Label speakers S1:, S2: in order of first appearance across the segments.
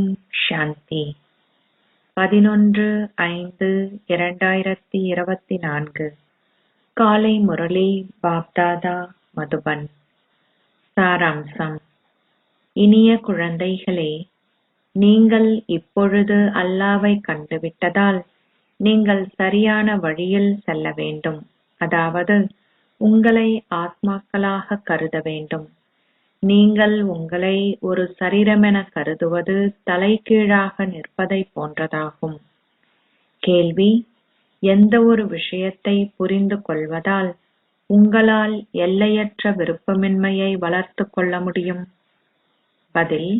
S1: ஓம் சாந்தி. 11/5/2024 காலை முரளி பாப்தாதா மதுபன். சாராம்சம். இனிய குழந்தைகளே, நீங்கள் இப்பொழுது அல்லாவை கண்டுவிட்டதால் நீங்கள் சரியான வழியில் செல்ல வேண்டும். அதாவது உங்களை ஆத்மாக்களாக கருத வேண்டும். நீங்கள் உங்களை ஒரு சரீரமென கருதுவது தலைகீழாக நிற்பதை போன்றதாகும். கேள்வி: எந்த ஒரு விஷயத்தை புரிந்து கொள்வதால் உங்களால் எல்லையற்ற விருப்பமின்மையை வளர்த்து கொள்ள முடியும்? பதில்: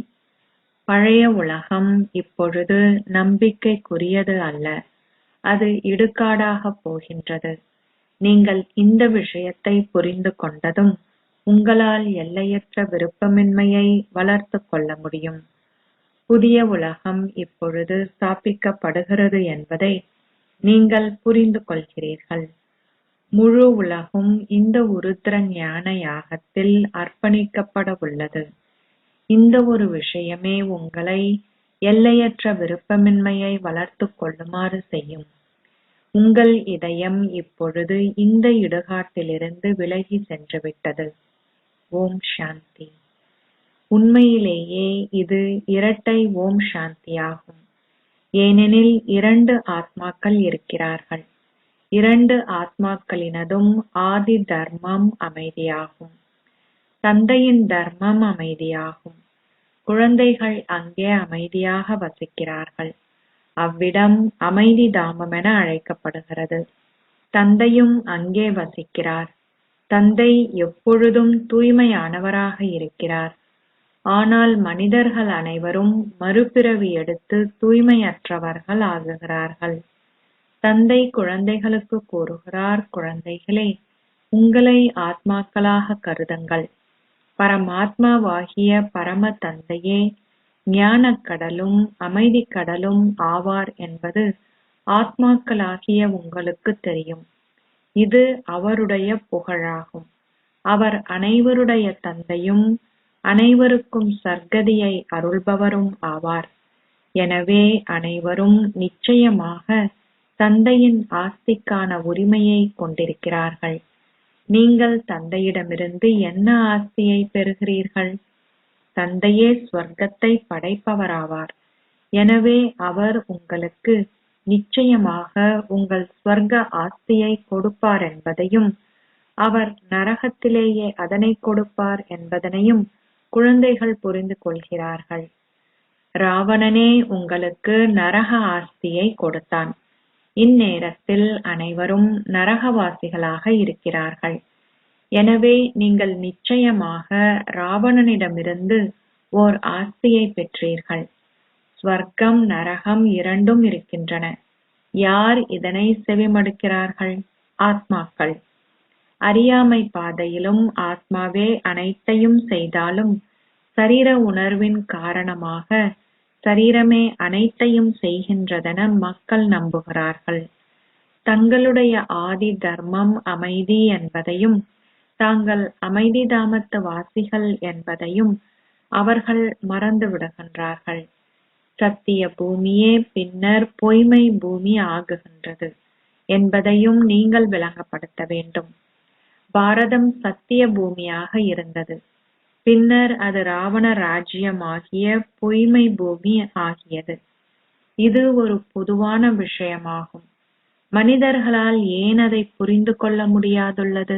S1: பழைய உலகம் இப்பொழுது நம்பிக்கைக்குரியது அல்ல, அது இடுகாடாக போகின்றது. நீங்கள் இந்த விஷயத்தை புரிந்து கொண்டதும் உங்களால் எல்லையற்ற விருப்பமின்மையை வளர்த்து கொள்ள முடியும். புதிய உலகம் இப்பொழுது ஸ்தாபிக்கப்படுகிறது என்பதை நீங்கள் புரிந்து கொள்கிறீர்கள். முழு உலகும் இந்த உருத்திர ஞான யாகத்தில் அர்ப்பணிக்கப்பட உள்ளது. இந்த ஒரு விஷயமே உங்களை எல்லையற்ற விருப்பமின்மையை வளர்த்து கொள்ளுமாறு செய்யும். உங்கள் இதயம் இப்பொழுது இந்த இடுகாட்டிலிருந்து விலகி சென்றுவிட்டது. ஓம் சாந்தி. உண்மையிலேயே இது இரட்டை ஓம் சாந்தியாகும். ஏனெனில் 2 ஆத்மாக்கள் இருக்கிறார்கள். 2 ஆத்மாக்களினதும் ஆதி தர்மம் அமைதியாகும். தந்தையின் தர்மம் அமைதியாகும். குழந்தைகள் அங்கே அமைதியாக வசிக்கிறார்கள். அவ்விடம் அமைதி தாமமென அழைக்கப்படுகிறது. தந்தையும் அங்கே வசிக்கிறார். தந்தை எப்பொழுதும் தூய்மையானவராக இருக்கிறார். ஆனால் மனிதர்கள் அனைவரும் மறுபிறவி எடுத்து தூய்மையற்றவர்கள் ஆகுகிறார்கள். தந்தை குழந்தைகளுக்கு கூறுகிறார், குழந்தைகளே, உங்களை ஆத்மாக்களாக கருதுங்கள். பரமாத்மாவாகிய பரம தந்தையே ஞானக் கடலும் அமைதி கடலும் ஆவார் என்பது ஆத்மாக்களாகிய உங்களுக்கு தெரியும். இது அவருடைய புகழாகும். அவர் அனைவருடைய தந்தையும் அனைவருக்கும் சர்க்கதியை அருள்பவரும் ஆவார். எனவே அனைவரும் நிச்சயமாக தந்தையின் ஆஸ்திக்கான உரிமையை கொண்டிருக்கிறார்கள். நீங்கள் தந்தையிடமிருந்து என்ன ஆஸ்தியை பெறுகிறீர்கள்? தந்தையே ஸ்வர்க்கத்தை படைப்பவராவார். எனவே அவர் உங்களுக்கு நிச்சயமாக உங்கள் ஸ்வர்க்க ஆஸ்தியை கொடுப்பார் என்பதையும், அவர் நரகத்திலேயே அதனை கொடுப்பார் என்பதனையும் குழந்தைகள் புரிந்து கொள்கிறார்கள். ராவணனே உங்களுக்கு நரக ஆஸ்தியை கொடுத்தான். இந்நேரத்தில் அனைவரும் நரகவாசிகளாக இருக்கிறார்கள். எனவே நீங்கள் நிச்சயமாக ராவணனிடமிருந்து ஓர் ஆஸ்தியை பெற்றீர்கள். ஸ்வர்க்கம் நரகம் இரண்டும் இருக்கின்றன. யார் இதனை செவிமடுக்கிறார்கள்? ஆத்மாக்கள். அறியாமை பாதையிலும் ஆத்மாவே அனைத்தையும் செய்தாலும் சரீர உணர்வின் காரணமாக சரீரமே அனைத்தையும் செய்கின்றதென மக்கள் நம்புகிறார்கள். தங்களுடைய ஆதி தர்மம் அமைதி என்பதையும் தாங்கள் அமைதி தாமத்து வாசிகள் என்பதையும் அவர்கள் மறந்து விடுகின்றார்கள். சத்திய பூமியே பின்னர் பொய்மை பூமி ஆகுகின்றது என்பதையும் நீங்கள் விளங்கப்படுத்த வேண்டும். பாரதம் சத்திய பூமியாக இருந்தது. பின்னர் அது ராவண ராஜ்யமாகிய பொய்மை பூமி ஆகியது. இது ஒரு பொதுவான விஷயமாகும். மனிதர்களால் ஏன் அதை புரிந்து கொள்ள முடியாதுள்ளது?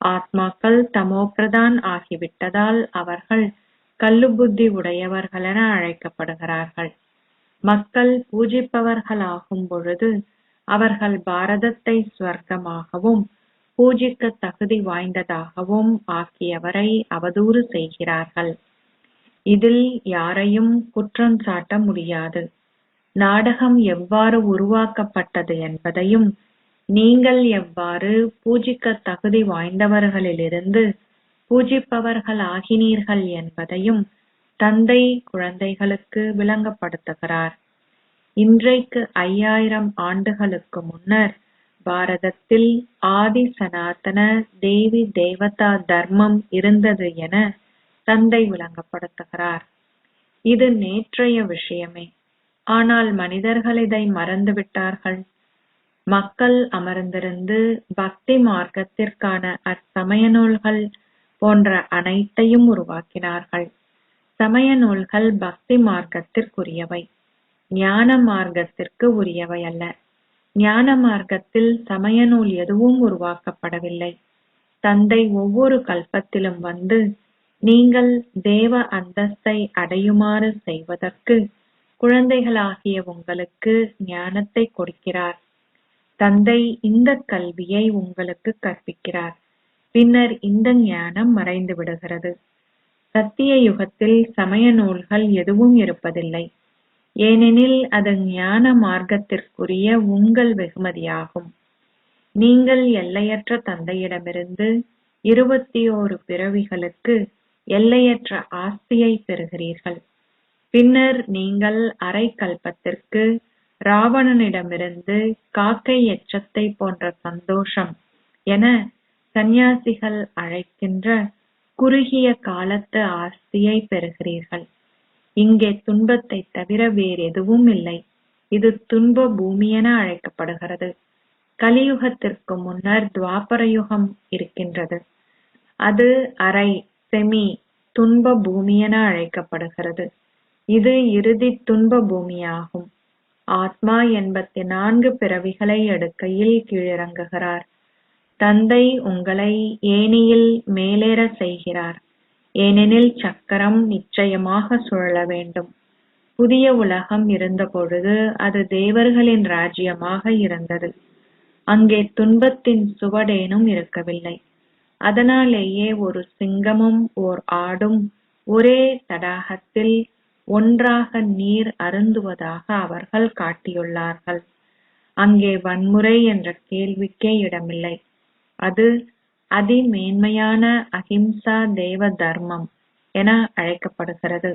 S1: ஆத்மாக்கள் தமோபிரதான் ஆகிவிட்டதால் அவர்கள் கல்லு புத்தி உடையவர்களென அழைக்கப்படுகிறார்கள். மக்கள் பூஜிப்பவர்களாகும் பொழுது அவர்கள் பாரதத்தை ஸ்வர்க்கமாகவும் பூஜிக்க தகுதி வாய்ந்ததாகவும் ஆக்கியவரை அவதூறு செய்கிறார்கள். இதில் யாரையும் குற்றம் சாட்ட முடியாது. நாடகம் எவ்வாறு உருவாக்கப்பட்டது என்பதையும் நீங்கள் எவ்வாறு பூஜிக்க தகுதி வாய்ந்தவர்களிலிருந்து பூஜிப்பவர்கள் ஆகினீர்கள் என்பதையும் தந்தை குழந்தைகளுக்கு விளங்கப்படுத்துகிறார். இன்றைக்கு 5000 ஆண்டுகளுக்கு முன்னர் பாரதத்தில் ஆதி சனாதன தேவி தேவதா தர்மம் இருந்தது என தந்தை விளங்கப்படுத்துகிறார். இது நேற்றைய விஷயமே. ஆனால் மனிதர்கள் இதை மறந்துவிட்டார்கள். மக்கள் அமர்ந்திருந்து பக்தி மார்க்கத்திற்கான அச்சமய நூல்கள் போன்ற அனைத்தையும் உருவாக்கினார்கள். சமய நூல்கள் பக்தி மார்க்கத்திற்குரியவை, ஞான மார்க்கத்திற்கு உரியவை அல்ல. ஞான மார்க்கத்தில் சமய நூல் எதுவும் உருவாக்கப்படவில்லை. தந்தை ஒவ்வொரு கல்பத்திலும் வந்து நீங்கள் தேவ அந்தஸ்தை அடையுமாறு செய்வதற்கு குழந்தைகளாகிய உங்களுக்கு ஞானத்தை கொடுக்கிறார். தந்தை இந்த கல்வியை உங்களுக்கு கற்பிக்கிறார். பின்னர் இந்த ஞானம் மறைந்து விடுகிறது. சத்திய யுகத்தில் சமய நூல்கள் எதுவும் இருப்பதில்லை. ஏனெனில் அது ஞான மார்க்கத்திற்குரிய உங்கள் வெகுமதியாகும். நீங்கள் எல்லையற்ற தந்தையிடமிருந்து 21 பிறவிகளுக்கு எல்லையற்ற ஆஸ்தியை பெறுகிறீர்கள். பின்னர் நீங்கள் அரை கல்பத்திற்கு ராவணனிடமிருந்து காக்கை எச்சத்தை போன்ற சந்தோஷம் என சந்நியாசிகள் அழைக்கின்ற குறுகிய காலத்து ஆஸ்தியை பெறுகிறீர்கள். இங்கே துன்பத்தை தவிர வேறெதுவும் இல்லை. இது துன்ப பூமி என அழைக்கப்படுகிறது. கலியுகத்திற்கு முன்னர் துவாபர யுகம் இருக்கின்றது. அது அரை செமி துன்ப பூமி என அழைக்கப்படுகிறது. இது இறுதி துன்ப பூமியாகும். ஆத்மா 84 பிறவிகளை எடுக்கையில் கீழிறங்குகிறார். தந்தை உங்களை ஏணியில் மேலேற செய்கிறார். ஏனெனில் சக்கரம் நிச்சயமாக சுழல வேண்டும். புதிய உலகம் இருந்தபொழுது அது தேவர்களின் ராஜ்யமாக இருந்தது. அங்கே துன்பத்தின் சுவடேனும் இருக்கவில்லை. அதனாலேயே ஒரு சிங்கமும் ஓர் ஆடும் ஒரே தடாகத்தில் ஒன்றாக நீர் அருந்துவதாக அவர்கள் காட்டியுள்ளார்கள். அங்கே வன்முறை என்ற கேள்விக்கே இடமில்லை. அது அதிமேன்மையான அஹிம்சா தேவ தர்மம் என அழைக்கப்படுகிறது.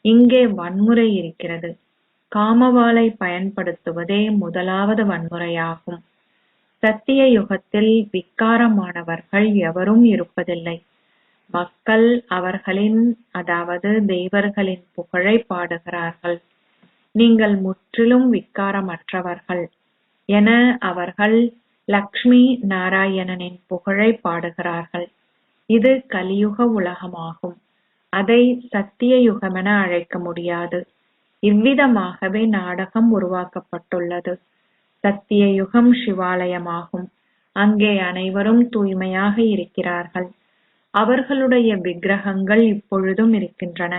S1: இங்கே வன்முறை இருக்கிறது. காமவாளை பயன்படுத்துவதே முதலாவது வன்முறையாகும். சத்திய யுகத்தில் விக்காரமானவர்கள் எவரும் இருப்பதில்லை. மக்கள் அவர்களின், அதாவது தேவர்களின் புகழை பாடுகிறார்கள். நீங்கள் முற்றிலும் விக்காரமற்றவர்கள் என அவர்கள் லக்ஷ்மி நாராயணனின் புகழை பாடுகிறார்கள். இது கலியுக உலகமாகும். அதை சத்திய யுகமென அழைக்க முடியாது. இவ்விதமாகவே நாடகம் உருவாக்கப்பட்டுள்ளது. சத்திய யுகம் சிவாலயமாகும். அங்கே அனைவரும் தூய்மையாக இருக்கிறார்கள். அவர்களுடைய விக்கிரகங்கள் இப்பொழுதும் இருக்கின்றன.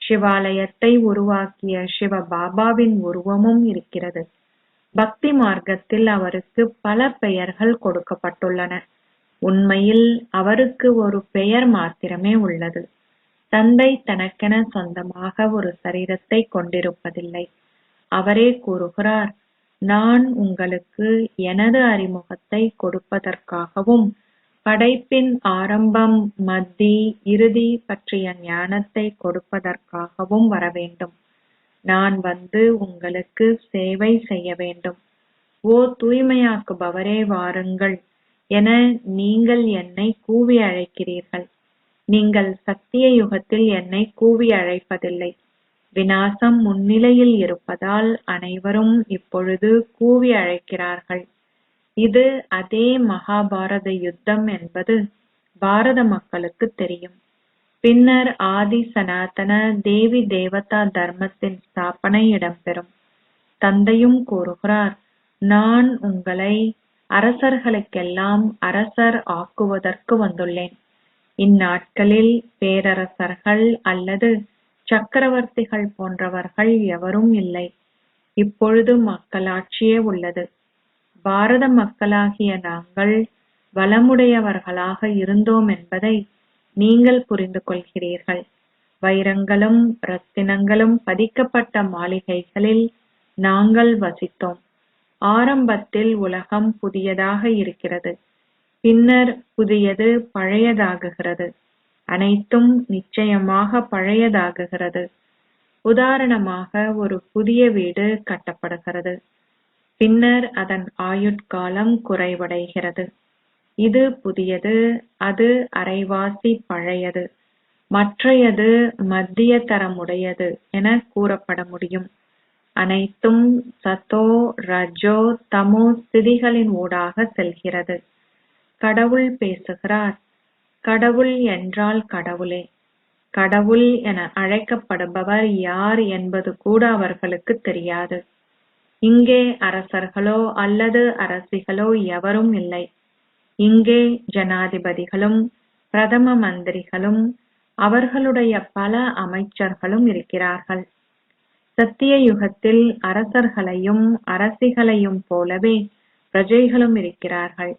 S1: சிவாலயத்தை உருவாக்கிய சிவ பாபாவின் உருவமும் இருக்கிறது. பக்தி மார்க்கத்தில் அவருக்கு பல பெயர்கள் கொடுக்கப்பட்டுள்ளன. உண்மையில் அவருக்கு ஒரு பெயர் மாத்திரமே உள்ளது. தந்தை தனக்கென சொந்தமாக ஒரு சரீரத்தை கொண்டிருப்பதில்லை. அவரே கூறுகிறார், நான் உங்களுக்கு எனது அறிமுகத்தை கொடுப்பதற்காகவும் படைப்பின் ஆரம்பம், மத்தி, இறுதி பற்றிய ஞானத்தை கொடுப்பதற்காகவும் வரவேண்டும். நான் வந்து உங்களுக்கு சேவை செய்ய வேண்டும். ஓ தூய்மையாக்குபவரே, வாருங்கள் என நீங்கள் என்னை கூவி அழைக்கிறீர்கள். நீங்கள் சத்திய யுகத்தில் என்னை கூவி அழைப்பதில்லை. விநாசம் முன்னிலையில் இருப்பதால் அனைவரும் இப்பொழுது கூவி அழைக்கிறார்கள். இது அதே மகாபாரத யுத்தம் என்பது பாரத மக்களுக்கு தெரியும். பின்னர் ஆதி சனாதன தேவி தேவதா தர்மத்தின் ஸ்தாபனை இடம்பெறும். தந்தையும் கூறுகிறார், நான் உங்களை அரசர்களுக்கெல்லாம் அரசர் ஆக்குவதற்கு வந்துள்ளேன். இந்நாட்களில் பேரரசர்கள் அல்லது சக்கரவர்த்திகள் போன்றவர்கள் எவரும் இல்லை. இப்பொழுது மக்களாட்சியே உள்ளது. பாரத மக்களாகிய நாங்கள் வளமுடையவர்களாக இருந்தோம் என்பதை நீங்கள் புரிந்து கொள்கிறீர்கள். வைரங்களும் ரத்தினங்களும் பதிக்கப்பட்ட மாளிகைகளில் நாங்கள் வசித்தோம். ஆரம்பத்தில் உலகம் புதியதாக இருக்கிறது. பின்னர் புதியது பழையதாகுகிறது. அனைத்தும் நிச்சயமாக பழையதாகுகிறது. உதாரணமாக, ஒரு புதிய வீடு கட்டப்படுகிறது. பின்னர் அதன் ஆயுட்காலம் குறைவடைகிறது. இது புதியது, அது அரைவாசி பழையது. மற்றையது மத்திய தரமுடையது என கூறப்பட முடியும். அனைத்தும் சத்தோ ரஜோ தமோ ஸ்திதிகளின் ஊடாக செல்கிறது. கடவுள் பேசுகிறார். கடவுள் என்றால் கடவுளே. கடவுள் என அழைக்கப்படுபவர் யார் என்பது கூட அவர்களுக்கு தெரியாது. இங்கே அரசர்களோ அல்லது அரசிகளோ எவரும் இல்லை. இங்கே ஜனாதிபதிகளும் பிரதம மந்திரிகளும் அவர்களுடைய பல அமைச்சர்களும் இருக்கிறார்கள். சத்திய யுகத்தில் அரசர்களையும் அரசிகளையும் போலவே பிரஜைகளும் இருக்கிறார்கள்.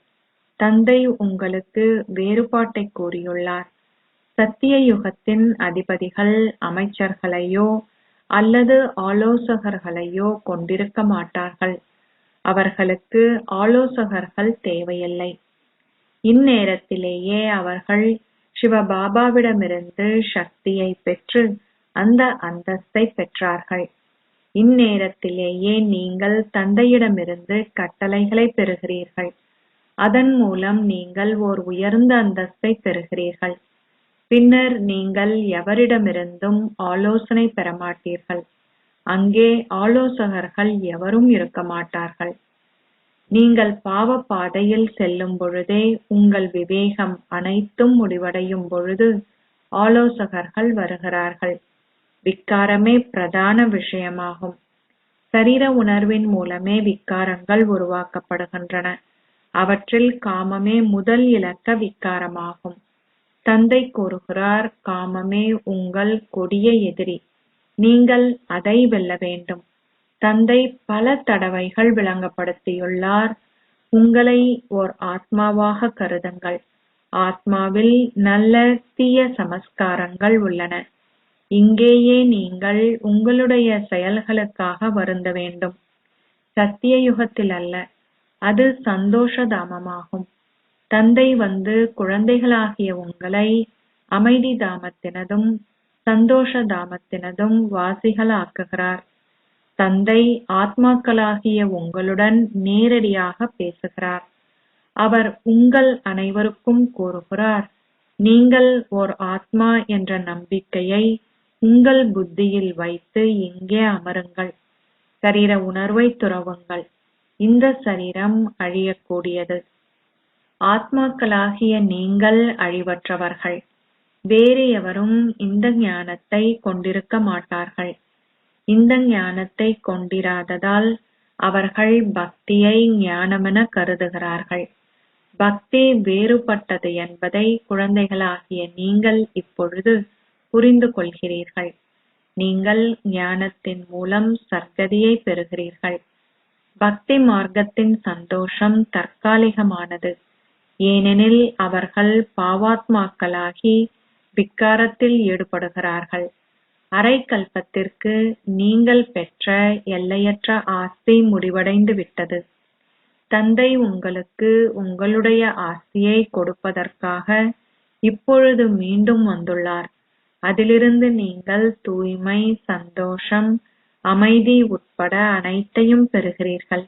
S1: தந்தை உங்களுக்கு வேறுபாட்டை கூறியுள்ளார். சத்திய யுகத்தின் அதிபதிகள் அமைச்சர்களையோ அல்லது ஆலோசகர்களையோ கொண்டிருக்க மாட்டார்கள். அவர்களுக்கு ஆலோசகர்கள் தேவையில்லை. இந்நேரத்திலேயே அவர்கள் சிவபாபாவிடமிருந்து சக்தியை பெற்று அந்த அந்தஸ்தை பெற்றார்கள். இந்நேரத்திலேயே நீங்கள் தந்தையிடமிருந்து கட்டளைகளை பெறுகிறீர்கள். அதன் மூலம் நீங்கள் ஓர் உயர்ந்த அந்தஸ்தை பெறுகிறீர்கள். பின்னர் நீங்கள் எவரிடமிருந்தும் ஆலோசனை பெறமாட்டீர்கள். அங்கே ஆலோசகர்கள் எவரும் இருக்க மாட்டார்கள். நீங்கள் பாவ பாதையில் செல்லும் பொழுதே உங்கள் விவேகம் அனைத்தும் முடிவடையும் பொழுது ஆலோசகர்கள் வருகிறார்கள். விக்காரமே பிரதான விஷயமாகும். சரீர உணர்வின் மூலமே விக்காரங்கள் உருவாக்கப்படுகின்றன. அவற்றில் காமமே முதல் இலக்க விக்காரமாகும். தந்தை கூறுகிறார், காமமே உங்கள் கொடிய எதிரி. நீங்கள் அதை வெல்ல வேண்டும். தந்தை பல தடவைகள் விளங்கப்படுத்தியுள்ளார். உங்களை ஓர் ஆத்மாவாக கருதுங்கள். ஆத்மாவில் நல்ல தீய சமஸ்காரங்கள் உள்ளன. இங்கேயே நீங்கள் உங்களுடைய செயல்களுக்காக வருந்த வேண்டும். சத்திய யுகத்தில் அல்ல. அது சந்தோஷ தாமமாகும். தந்தை வந்து குழந்தைகளாகிய உங்களை அமைதி தாமத்தினதும் சந்தோஷ தாமத்தினதும் வாசிகளாக்குகிறார். தந்தை ஆத்மாக்களாகிய உங்களுடன் நேரடியாக பேசுகிறார். அவர் உங்கள் அனைவருக்கும் கூறுகிறார், நீங்கள் ஓர் ஆத்மா என்ற நம்பிக்கையை உங்கள் புத்தியில் வைத்து இங்கே அமருங்கள். சரீர உணர்வை துறவுங்கள். இந்த சரீரம் அழியக்கூடியது. ஆத்மாக்களாகிய நீங்கள் அழிவற்றவர்கள். வேறு எவரும் இந்த ஞானத்தை கொண்டிருக்க மாட்டார்கள். இந்த ஞானத்தை கொண்டிராததால் அவர்கள் பக்தியை ஞானமென கருதுகிறார்கள். பக்தி வேறுபட்டது என்பதை குழந்தைகளாகிய நீங்கள் இப்பொழுது புரிந்து கொள்கிறீர்கள். நீங்கள் ஞானத்தின் மூலம் சர்க்கதியை பெறுகிறீர்கள். பக்தி மார்க்கத்தின் சந்தோஷம் தற்காலிகமானது. ஏனெனில் அவர்கள் பாவாத்மாக்களாகி விக்காரத்தில் ஈடுபடுகிறார்கள். அரை கல்பத்திற்கு நீங்கள் பெற்ற எல்லையற்ற ஆஸ்தி முடிவடைந்து விட்டது. தந்தை உங்களுக்கு உங்களுடைய ஆஸ்தியை கொடுப்பதற்காக இப்பொழுது மீண்டும் வந்துள்ளார். அதிலிருந்து நீங்கள் தூய்மை, சந்தோஷம், அமைதி உட்பட அனைத்தையும் பெறுகிறீர்கள்.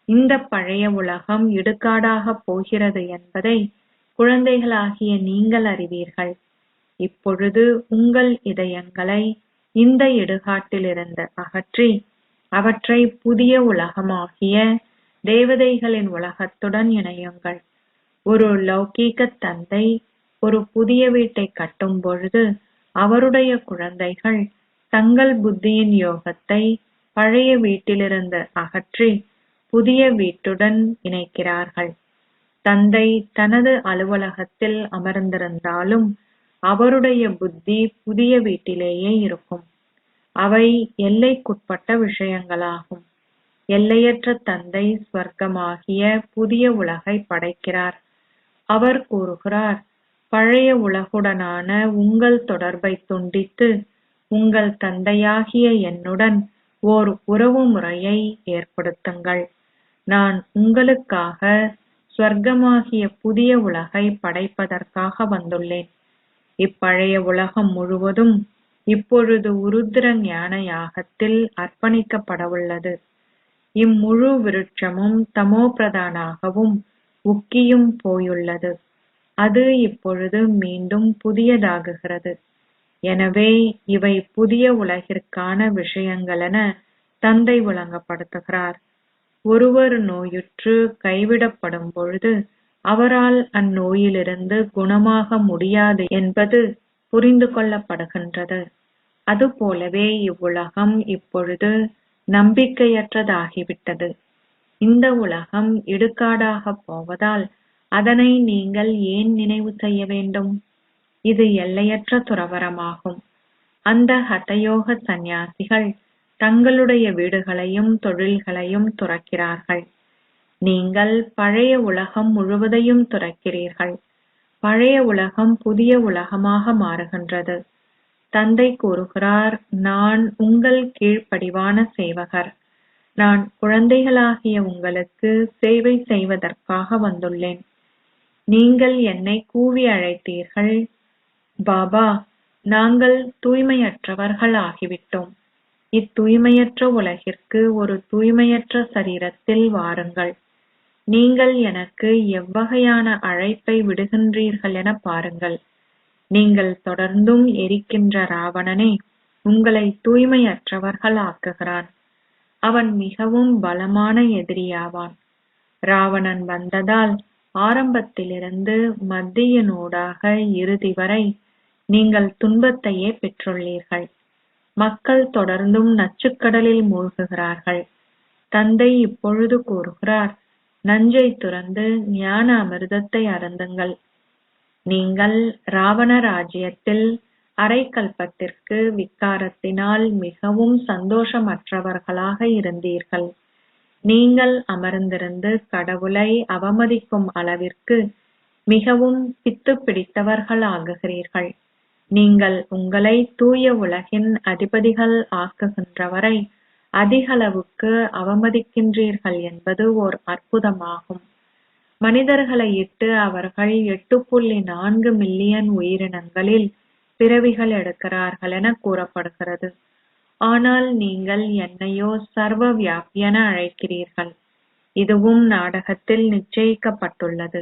S1: இந்த பழைய உலகம் இடுகாடாக போகிறது என்பதை குழந்தைகளாகிய நீங்கள் அறிவீர்கள். இப்பொழுது உங்கள் இதயங்களை இந்த இடுகாட்டிலிருந்து அகற்றி அவற்றை புதிய உலகமாகிய தேவதைகளின் உலகத்துடன் இணையுங்கள். ஒரு லௌகீக தந்தை ஒரு புதிய வீட்டை கட்டும் பொழுது அவருடைய குழந்தைகள் தங்கள் புத்தியின் யோகத்தை பழைய வீட்டிலிருந்து அகற்றி புதிய வீட்டுடன் இணைக்கிறார்கள். தந்தை தனது அலுவலகத்தில் அமர்ந்திருந்தாலும் அவருடைய புத்தி புதிய வீட்டிலேயே இருக்கும். அவை எல்லைக்குட்பட்ட விஷயங்களாகும். எல்லையற்ற தந்தை ஸ்வர்க்கமாகிய புதிய உலகை படைக்கிறார். அவர் கூறுகிறார், பழைய உலகுடனான உங்கள் தொடர்பை துண்டித்து உங்கள் தந்தையாகிய என்னுடன் ஓர் உறவு முறையை ஏற்படுத்துங்கள். நான் உங்களுக்காக ஸ்வர்க்கமாகிய புதிய உலகை படைப்பதற்காக வந்துள்ளேன். இப்பழைய உலகம் முழுவதும் இப்பொழுது உருத்திர ஞான யாகத்தில் அர்ப்பணிக்கப்படவுள்ளது. இம்முழு விருட்சமும் தமோ பிரதானாகவும் உக்கியும் போயுள்ளது. அது இப்பொழுது மீண்டும் புதியதாகுகிறது. எனவே இவை புதிய உலகிற்கான விஷயங்களென தந்தை விளங்கப்படுத்துகிறார். ஒருவர் நோயுற்று கைவிடப்படும் பொழுது அவரால் அந்நோயிலிருந்து குணமாக முடியாது என்பது புரிந்து கொள்ளப்படுகின்றது. அதுபோலவே இவ்வுலகம் இப்பொழுது நம்பிக்கையற்றதாகிவிட்டது. இந்த உலகம் இடுகாடாகப் போவதால் அதனை நீங்கள் ஏன் நினைவு செய்ய வேண்டும்? இது எல்லையற்ற துறவரமாகும். அந்த ஹதயோக சந்நியாசிகள் தங்களுடைய வீடுகளையும் தொழில்களையும் துறக்கிறார்கள். நீங்கள் பழைய உலகம் முழுவதையும் துறக்கிறீர்கள். பழைய உலகம் புதிய உலகமாக மாறுகின்றது. தந்தை கூறுகிறார், நான் உங்கள் கீழ்ப்படிவான சேவகர். நான் குழந்தைகளாகிய உங்களுக்கு சேவை செய்வதற்காக வந்துள்ளேன். நீங்கள் என்னை கூவி அழைத்தீர்கள், பாபா, நாங்கள் தூய்மையற்றவர்கள் ஆகிவிட்டோம். இத்தூய்மையற்ற உலகிற்கு ஒரு தூய்மையற்ற சரீரத்தில் வாருங்கள். நீங்கள் எனக்கு எவ்வகையான அழைப்பை விடுகின்றீர்கள் என பாருங்கள். நீங்கள் தொடர்ந்தும் எரிக்கின்ற ராவணனே உங்களை தூய்மையற்றவர்கள் ஆக்குகிறான். அவன் மிகவும் பலமான எதிரியாவான். ராவணன் வந்ததால் ஆரம்பத்திலிருந்து மத்தியினூடாக இறுதி வரை நீங்கள் துன்பத்தையே பெற்றுள்ளீர்கள். மக்கள் தொடர்ந்தும் நச்சுக்கடலில் மூழ்குகிறார்கள். தந்தை இப்பொழுது கூறுகிறார், நஞ்சை துறந்து ஞான அமிர்தத்தை அருந்துங்கள். நீங்கள் ராவண ராஜ்யத்தில் அரைக்கல்பத்திற்கு விக்காரத்தினால் மிகவும் சந்தோஷமற்றவர்களாக இருந்தீர்கள். நீங்கள் அமர்ந்திருந்து கடவுளை அவமதிக்கும் அளவிற்கு மிகவும் பித்து பிடித்தவர்கள் ஆகுகிறீர்கள். நீங்கள் உங்களை தூய உலகின் அதிபதிகள் ஆக்குகின்றவரை அதிகளவுக்கு அவமதிக்கின்றீர்கள் என்பது ஓர் அற்புதமாகும். மனிதர்களை இட்டு அவர்கள் 8.4 மில்லியன் உயிரினங்களில் பிறவிகள் எடுக்கிறார்கள் என கூறப்படுகிறது. ஆனால் நீங்கள் என்னையோ சர்வ வியாபியென அழைக்கிறீர்கள். இதுவும் நாடகத்தில் நிச்சயிக்கப்பட்டுள்ளது.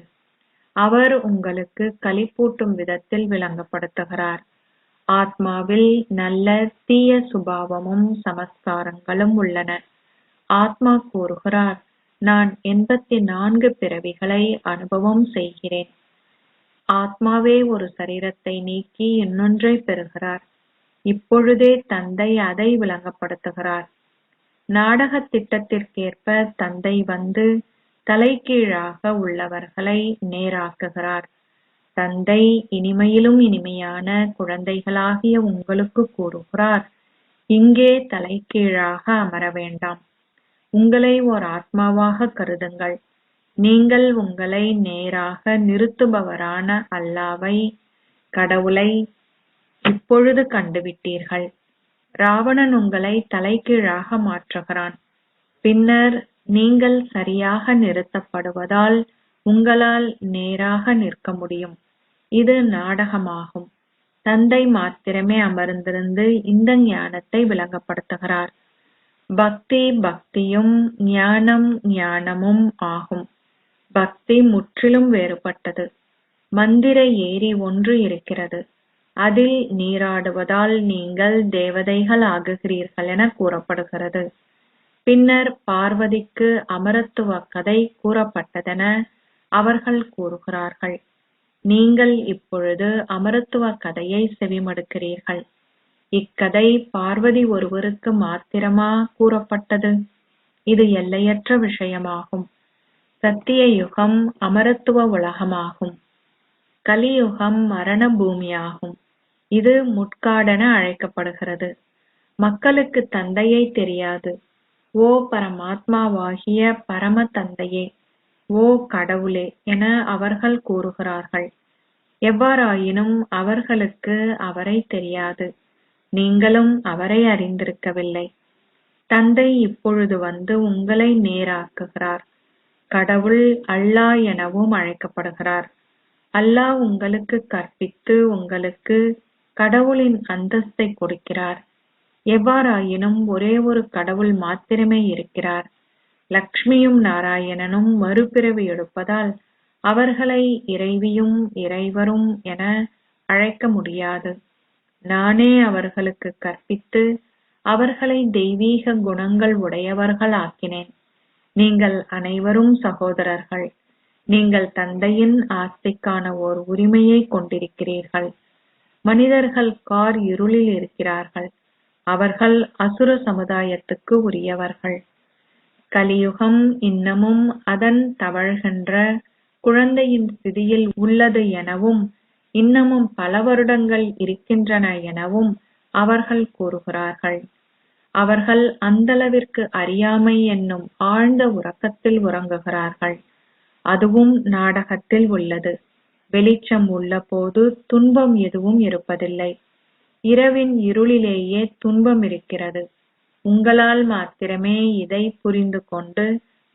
S1: அவர் உங்களுக்கு களிப்பூட்டும் விதத்தில் விளங்கப்படுத்துகிறார். ஆத்மாவில் நல்ல தீய சுபாவமும் சமஸ்காரங்களும் உள்ளன. ஆத்மா கூறுகிறார், நான் 84 பிறவிகளை அனுபவம் செய்கிறேன். ஆத்மாவே ஒரு சரீரத்தை நீக்கி இன்னொன்றை பெறுகிறார். இப்பொழுதே தந்தை அதை விளங்கப்படுத்துகிறார். நாடக திட்டத்திற்கேற்ப தந்தை வந்து தலைகீழாக உள்ளவர்களை நேராக்குகிறார். தந்தை இனிமையிலும் இனிமையான குழந்தைகளாகிய உங்களுக்கு கூறுகிறார், இங்கே தலைகீழாக அமர வேண்டாம். உங்களை ஓர் ஆத்மாவாக கருதுங்கள். நீங்கள் உங்களை நேராக நிறுத்துபவரான அல்லாவை, கடவுளை இப்பொழுது கண்டுவிட்டீர்கள். ராவணன் உங்களை தலைகீழாக மாற்றுகிறான். பின்னர் நீங்கள் சரியாக நிறுத்தப்படுவதால் உங்களால் நேராக நிற்க முடியும். இது நாடகமாகும். தந்தை மாத்திரமே அமர்ந்திருந்து இந்த ஞானத்தை விளங்கப்படுத்துகிறார். பக்தி பக்தியும் ஞானம் ஞானமும் ஆகும். பக்தி முற்றிலும் வேறுபட்டது. மந்திர ஏரி ஒன்று இருக்கிறது. அதில் நீராடுவதால் நீங்கள் தேவதைகள் ஆகுகிறீர்கள் என கூறப்படுகிறது. பின்னர் பார்வதிக்கு அமரத்துவ கதை கூறப்பட்டதென அவர்கள் கூறுகிறார்கள். நீங்கள் இப்பொழுது அமரத்துவ கதையை செவிமடுக்கிறீர்கள். இக்கதை பார்வதி ஒருவருக்கு மாத்திரமா கூறப்பட்டது? இது எல்லையற்ற விஷயமாகும். சத்திய யுகம் அமரத்துவ உலகமாகும். கலியுகம் மரண பூமியாகும். இது முட்காடென அழைக்கப்படுகிறது. மக்களுக்கு தந்தையை தெரியாது. ஓ பரமாத்மாவாகிய பரம தந்தையே, ஓ கடவுளே என அவர்கள் கூறுகிறார்கள். எவ்வாறாயினும் அவர்களுக்கு அவரை தெரியாது. நீங்களும் அவரை அறிந்திருக்கவில்லை. தந்தை இப்பொழுது வந்து உங்களை நேராக்குகிறார். கடவுள் அல்லாஹ் எனவும் அழைக்கப்படுகிறார். அல்லாஹ் உங்களுக்கு கற்பித்து உங்களுக்கு கடவுளின் அந்தஸ்தை கொடுக்கிறார். எவ்வாறாயினும் ஒரே ஒரு கடவுள் மாத்திரமே இருக்கிறார். லக்ஷ்மியும் நாராயணனும் மறுபிறவி எடுப்பதால் அவர்களை இறைவியும் இறைவரும் என அழைக்க முடியாது. நானே அவர்களுக்கு கற்பித்து அவர்களை தெய்வீக குணங்கள் உடையவர்கள் ஆக்கினேன். நீங்கள் அனைவரும் சகோதரர்கள். நீங்கள் தந்தையின் ஆஸ்திக்கான ஓர் உரிமையை கொண்டிருக்கிறீர்கள். மனிதர்கள் கார் இருளில் இருக்கிறார்கள். அவர்கள் அசுர சமுதாயத்துக்கு உரியவர்கள். கலியுகம் இன்னமும் அதன் தவழ்கின்ற குழந்தையின் ஸ்திதியில் உள்ளது எனவும் இன்னமும் பல வருடங்கள் இருக்கின்றன எனவும் அவர்கள் கூறுகிறார்கள். அவர்கள் அந்தளவிற்கு அறியாமை என்னும் ஆழ்ந்த உறக்கத்தில் உறங்குகிறார்கள். அதுவும் நாடகத்தில் உள்ளது. வெளிச்சம் உள்ள போது துன்பம் எதுவும் இருப்பதில்லை. இரவின் இருளிலேயே துன்பம் இருக்கிறது. உங்களால் மாத்திரமே இதை புரிந்து கொண்டு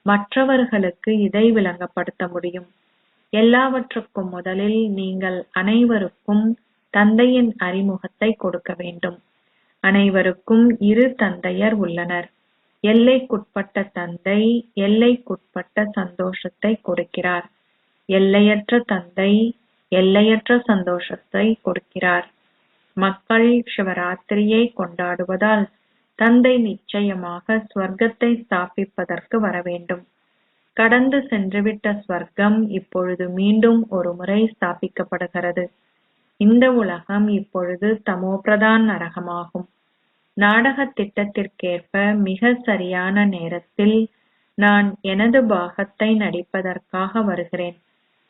S1: மற்றவர்களுக்கு இதை விளங்கப்படுத்த முடியும். எல்லாவற்றுக்கும் முதலில் நீங்கள் அனைவருக்கும் தந்தையின் அறிமுகத்தை கொடுக்க வேண்டும். அனைவருக்கும் இரு தந்தையர் உள்ளனர். எல்லைக்குட்பட்ட தந்தை எல்லைக்குட்பட்ட சந்தோஷத்தை கொடுக்கிறார். எல்லையற்ற தந்தை எல்லையற்ற சந்தோஷத்தை கொடுக்கிறார். மக்கள் சிவராத்திரியை கொண்டாடுவதால் தந்தை நிச்சயமாக ஸ்வர்க்கத்தை ஸ்தாபிப்பதற்கு வர வேண்டும். கடந்து சென்றுவிட்ட ஸ்வர்க்கம் இப்பொழுது மீண்டும் ஒரு முறை ஸ்தாபிக்கப்படுகிறது. இந்த உலகம் இப்பொழுது தமோபிரதான் நரகமாகும். நாடக திட்டத்திற்கேற்ப மிக சரியான நேரத்தில் நான் எனது பாகத்தை நடிப்பதற்காக வருகிறேன்.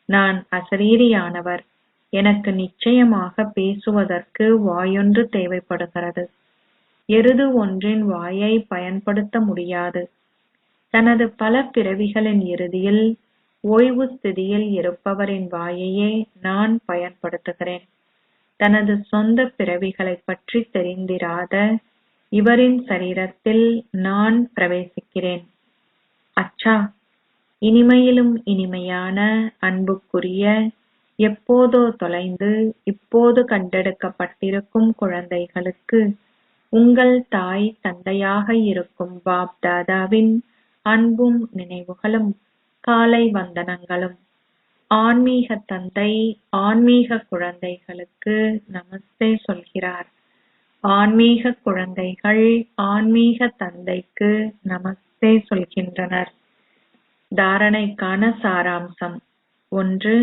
S1: நான் அசரீரியானவர். எனக்கு நிச்சயமாக பேசுவதற்கு வாயொன்று தேவைப்படுகிறது. எருது ஒன்றின் வாயை பயன்படுத்த முடியாது. தனது பல பிறவிகளின் இறுதியில் ஓய்வு ஸ்திதியில் இருப்பவரின் வாயையே நான் பயன்படுத்துகிறேன். தனது சொந்த பிறவிகளை பற்றி தெரிந்திராத இவரின் சரீரத்தில் நான் பிரவேசிக்கிறேன். அச்சா, இனிமையிலும் இனிமையான அன்புக்குரிய, எப்போதோ தொலைந்து இப்போது கண்டெடுக்கப்பட்டிருக்கும் குழந்தைகளுக்கு உங்கள் தாய் தந்தையாக இருக்கும் பாப் தாதாவின் அன்பும் நினைவுகளும் காலை வந்தனங்களும். ஆன்மீக தந்தை ஆன்மீக குழந்தைகளுக்கு நமஸ்தே சொல்கிறார். ஆன்மீக குழந்தைகள் ஆன்மீக தந்தைக்கு நமஸ்தே சொல்கின்றனர். தாரணைக்கான சாராம்சம். 1.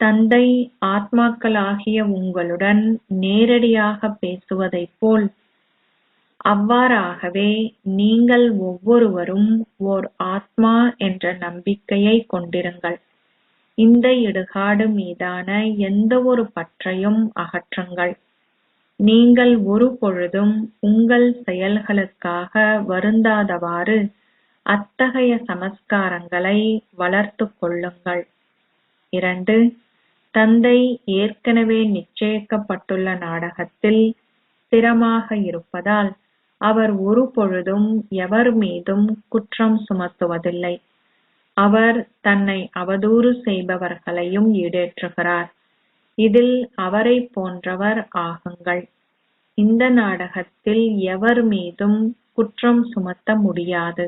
S1: தந்தை ஆத்மாக்களாகிய உங்களுடன் நேரடியாக பேசுவதைப் போல் அவ்வாறாகவே நீங்கள் ஒவ்வொருவரும் ஓர் ஆத்மா என்ற நம்பிக்கையை கொண்டிருங்கள். இந்த இடுகாடு மீதான எந்த ஒரு பற்றையும் அகற்றுங்கள். நீங்கள் ஒரு பொழுதும் உங்கள் செயல்களுக்காக வருந்தாதவாறு அத்தகைய சமஸ்காரங்களை வளர்த்துக் கொள்ளுங்கள். 2. தந்தை ஏற்கனவே நிச்சயிக்கப்பட்டுள்ள நாடகத்தில் ஸ்திரமாக இருப்பதால் அவர் ஒரு பொழுதும் எவர் மீதும் குற்றம் சுமத்துவதில்லை. அவர் தன்னை அவதூறு செய்பவர்களையும் ஈடேற்றுகிறார். இதில் அவரை போன்றவர் ஆகுங்கள். இந்த நாடகத்தில் எவர் மீதும் குற்றம் சுமத்த முடியாது.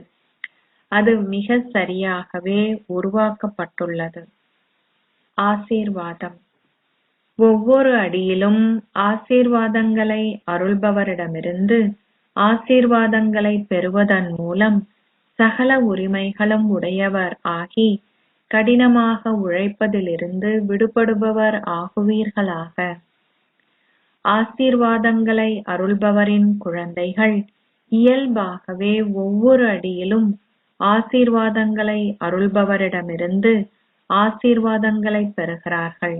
S1: அது மிக சரியாகவே உருவாக்கப்பட்டுள்ளது. ஆசீர்வாதம். ஒவ்வொரு அடியிலும் ஆசீர்வாதங்களை அருள்பவரிடமிருந்து ஆசீர்வாதங்களை பெறுவதன் மூலம் சகல உரிமைகளும் உடையவர் ஆகி கடினமாக உழைப்பதிலிருந்து விடுபடுபவர் ஆகுவீர்களாக. ஆசீர்வாதங்களை அருள்பவரின் குழந்தைகள் இயல்பாகவே ஒவ்வொரு அடியிலும் ஆசீர்வாதங்களை அருள்பவரிடமிருந்து ஆசீர்வாதங்களை பெறுகிறார்கள்.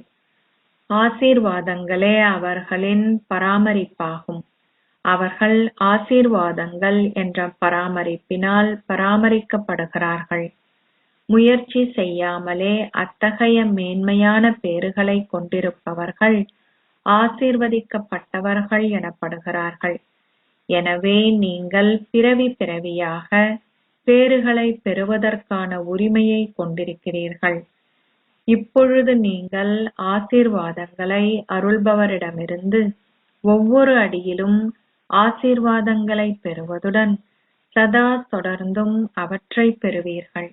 S1: ஆசீர்வாதங்களே அவர்களின் பராமரிப்பாகும். அவர்கள் ஆசீர்வாதங்கள் என்ற பராமரிப்பினால் பராமரிக்கப்படுகிறார்கள். முயற்சி செய்யாமலே அத்தகைய மேன்மையான பேறுகளை கொண்டிருப்பவர்கள் ஆசீர்வதிக்கப்பட்டவர்கள் எனப்படுகிறார்கள். எனவே நீங்கள் பிறவி பிறவியாக பேறுகளை பெறுவதற்கான உரிமையை கொண்டிருக்கிறீர்கள். இப்பொழுது நீங்கள் ஆசீர்வாதங்களை அருள்பவரிடமிருந்து ஒவ்வொரு அடியிலும் ஆசீர்வாதங்களை பெறுவதுடன் சதா தொடர்ந்தும் அவற்றை பெறுவீர்கள்.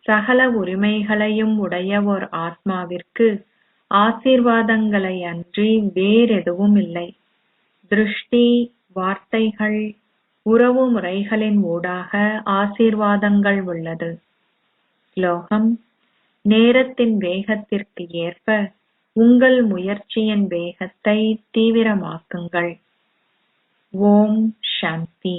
S1: சகல உரிமைகளையும் உடைய ஓர் ஆத்மாவிற்கு ஆசீர்வாதங்களை அன்றி வேறெதுவும் இல்லை. திருஷ்டி, வார்த்தைகள், உறவு முறைகளின் ஊடாக ஆசீர்வாதங்கள் உள்ளது. ஸ்லோகம்: நேரத்தின் வேகத்திற்கு ஏற்ப உங்கள் முயற்சியின் வேகத்தை தீவிரமாக்குங்கள். ஓம் சாந்தி.